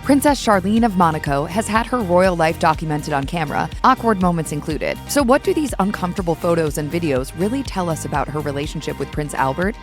Princess Charlene of Monaco has had her royal life documented on camera, awkward moments included. So what do these uncomfortable photos and videos really tell us about her relationship with Prince Albert?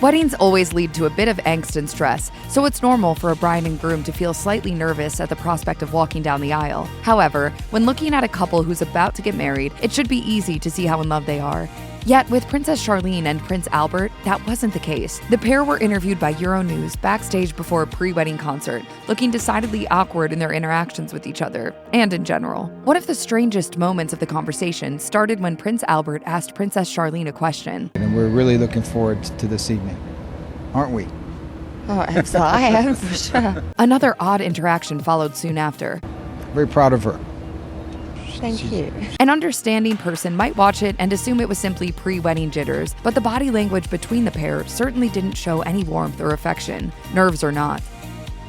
Weddings always lead to a bit of angst and stress, so it's normal for a bride and groom to feel slightly nervous at the prospect of walking down the aisle. However, when looking at a couple who's about to get married, it should be easy to see how in love they are. Yet, with Princess Charlene and Prince Albert, that wasn't the case. The pair were interviewed by Euronews backstage before a pre-wedding concert, looking decidedly awkward in their interactions with each other, and in general. One of the strangest moments of the conversation started when Prince Albert asked Princess Charlene a question. And we're really looking forward to this evening, aren't we? Oh, I am for sure. Another odd interaction followed soon after. Very proud of her. Thank you. An understanding person might watch it and assume it was simply pre-wedding jitters, but the body language between the pair certainly didn't show any warmth or affection, nerves or not.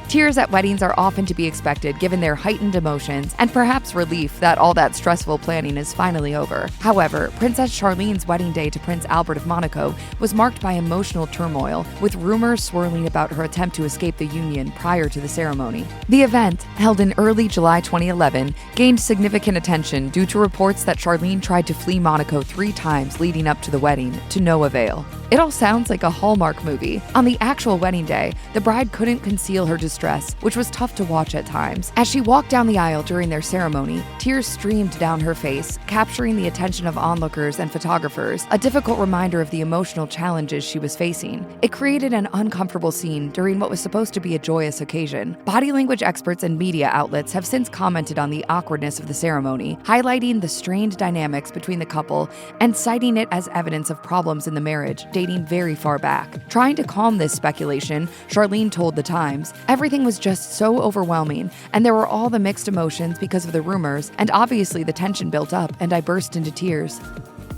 Tears at weddings are often to be expected given their heightened emotions and perhaps relief that all that stressful planning is finally over. However, Princess Charlene's wedding day to Prince Albert of Monaco was marked by emotional turmoil, with rumors swirling about her attempt to escape the union prior to the ceremony. The event, held in early July 2011, gained significant attention due to reports that Charlene tried to flee Monaco 3 times leading up to the wedding, to no avail. It all sounds like a Hallmark movie. On the actual wedding day, the bride couldn't conceal her distress, which was tough to watch at times. As she walked down the aisle during their ceremony, tears streamed down her face, capturing the attention of onlookers and photographers, a difficult reminder of the emotional challenges she was facing. It created an uncomfortable scene during what was supposed to be a joyous occasion. Body language experts and media outlets have since commented on the awkwardness of the ceremony, highlighting the strained dynamics between the couple and citing it as evidence of problems in the marriage dating very far back. Trying to calm this speculation, Charlene told The Times, "Everything was just so overwhelming, and there were all the mixed emotions because of the rumors, and obviously the tension built up, and I burst into tears."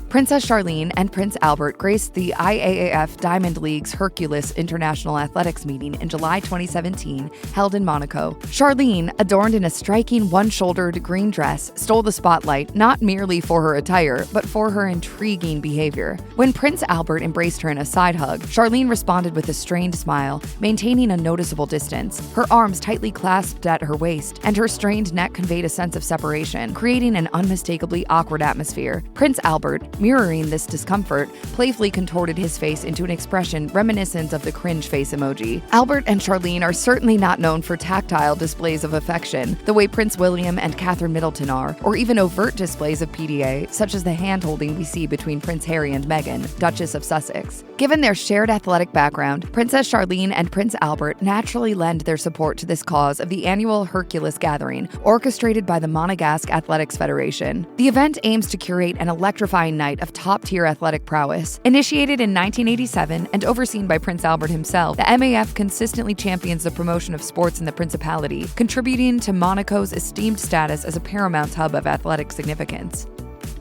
Princess Charlene and Prince Albert graced the IAAF Diamond League's Hercules International Athletics meeting in July 2017, held in Monaco. Charlene, adorned in a striking one-shouldered green dress, stole the spotlight not merely for her attire, but for her intriguing behavior. When Prince Albert embraced her in a side hug, Charlene responded with a strained smile, maintaining a noticeable distance. Her arms tightly clasped at her waist, and her strained neck conveyed a sense of separation, creating an unmistakably awkward atmosphere. Prince Albert, mirroring this discomfort, playfully contorted his face into an expression reminiscent of the cringe face emoji. Albert and Charlene are certainly not known for tactile displays of affection, the way Prince William and Catherine Middleton are, or even overt displays of PDA, such as the hand-holding we see between Prince Harry and Meghan, Duchess of Sussex. Given their shared athletic background, Princess Charlene and Prince Albert naturally lend their support to this cause of the annual Hercules Gathering, orchestrated by the Monegasque Athletics Federation. The event aims to curate an electrifying night of top-tier athletic prowess. Initiated in 1987 and overseen by Prince Albert himself, the MAF consistently champions the promotion of sports in the Principality, contributing to Monaco's esteemed status as a paramount hub of athletic significance.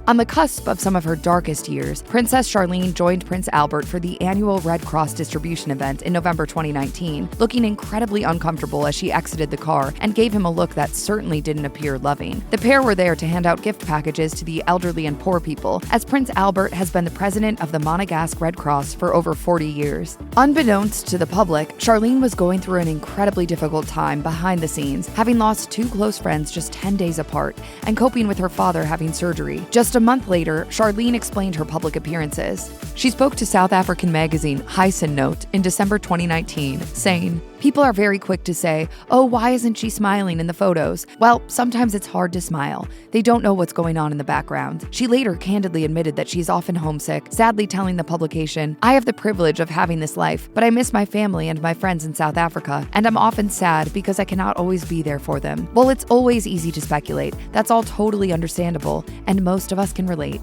On the cusp of some of her darkest years, Princess Charlene joined Prince Albert for the annual Red Cross distribution event in November 2019, looking incredibly uncomfortable as she exited the car and gave him a look that certainly didn't appear loving. The pair were there to hand out gift packages to the elderly and poor people, as Prince Albert has been the president of the Monegasque Red Cross for over 40 years. Unbeknownst to the public, Charlene was going through an incredibly difficult time behind the scenes, having lost 2 close friends just 10 days apart, and coping with her father having surgery. Just a month later, Charlene explained her public appearances. She spoke to South African magazine Hyson Note in December 2019, saying, "People are very quick to say, 'Oh, why isn't she smiling in the photos?' Well, sometimes it's hard to smile. They don't know what's going on in the background." She later candidly admitted that she's often homesick, sadly telling the publication, "I have the privilege of having this life, but I miss my family and my friends in South Africa, and I'm often sad because I cannot always be there for them." Well, it's always easy to speculate. That's all totally understandable, and most of us can relate.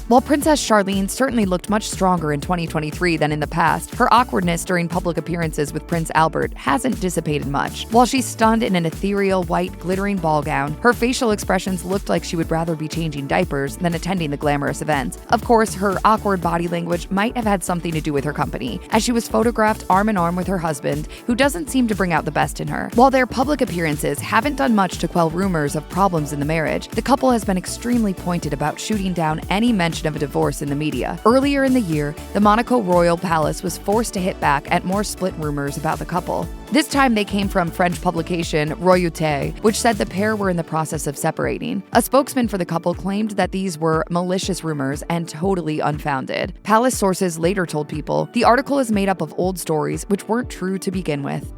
While Princess Charlene certainly looked much stronger in 2023 than in the past, her awkwardness during public appearances with Prince Albert hasn't dissipated much. While she's stunned in an ethereal white glittering ball gown, her facial expressions looked like she would rather be changing diapers than attending the glamorous event. Of course, her awkward body language might have had something to do with her company, as she was photographed arm in arm with her husband, who doesn't seem to bring out the best in her. While their public appearances haven't done much to quell rumors of problems in the marriage, the couple has been extremely pointed about shooting down any mention mention of a divorce in the media. Earlier in the year, the Monaco royal palace was forced to hit back at more split rumors about the couple. This time they came from French publication Royauté, which said the pair were in the process of separating. A spokesman for the couple claimed that these were malicious rumors and totally unfounded. Palace sources later told People the article is made up of old stories which weren't true to begin with.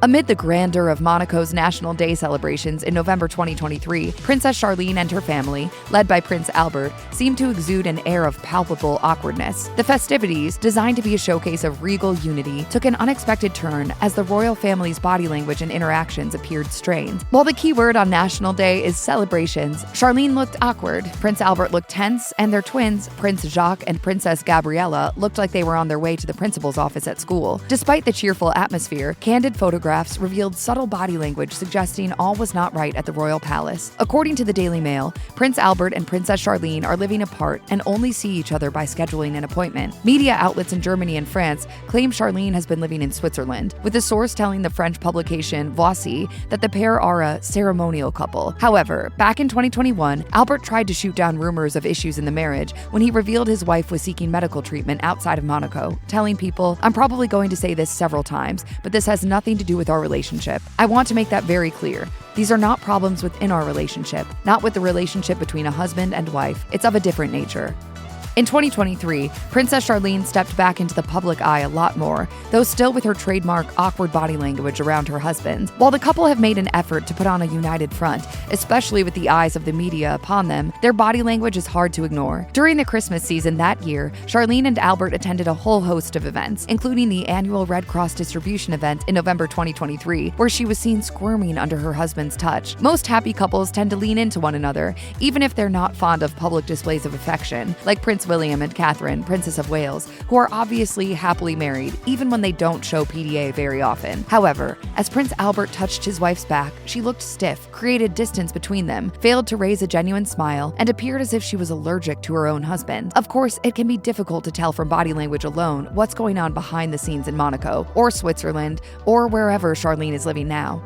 Amid the grandeur of Monaco's National Day celebrations in November 2023, Princess Charlene and her family, led by Prince Albert, seemed to exude an air of palpable awkwardness. The festivities, designed to be a showcase of regal unity, took an unexpected turn as the royal family's body language and interactions appeared strained. While the key word on National Day is celebrations, Charlene looked awkward, Prince Albert looked tense, and their twins, Prince Jacques and Princess Gabriella, looked like they were on their way to the principal's office at school. Despite the cheerful atmosphere, candid photographs revealed subtle body language suggesting all was not right at the royal palace. According to the Daily Mail, Prince Albert and Princess Charlene are living apart and only see each other by scheduling an appointment. Media outlets in Germany and France claim Charlene has been living in Switzerland, with a source telling the French publication Voiceover that the pair are a ceremonial couple. However, back in 2021, Albert tried to shoot down rumors of issues in the marriage when he revealed his wife was seeking medical treatment outside of Monaco, telling People, "I'm probably going to say this several times, but this has nothing to do with our relationship. I want to make that very clear. These are not problems within our relationship, not with the relationship between a husband and wife. It's of a different nature." In 2023, Princess Charlene stepped back into the public eye a lot more, though still with her trademark awkward body language around her husband. While the couple have made an effort to put on a united front, especially with the eyes of the media upon them, their body language is hard to ignore. During the Christmas season that year, Charlene and Albert attended a whole host of events, including the annual Red Cross distribution event in November 2023, where she was seen squirming under her husband's touch. Most happy couples tend to lean into one another, even if they're not fond of public displays of affection, like Prince William and Catherine, Princess of Wales, who are obviously happily married, even when they don't show PDA very often. However, as Prince Albert touched his wife's back, she looked stiff, created distance between them, failed to raise a genuine smile, and appeared as if she was allergic to her own husband. Of course, it can be difficult to tell from body language alone what's going on behind the scenes in Monaco, or Switzerland, or wherever Charlene is living now.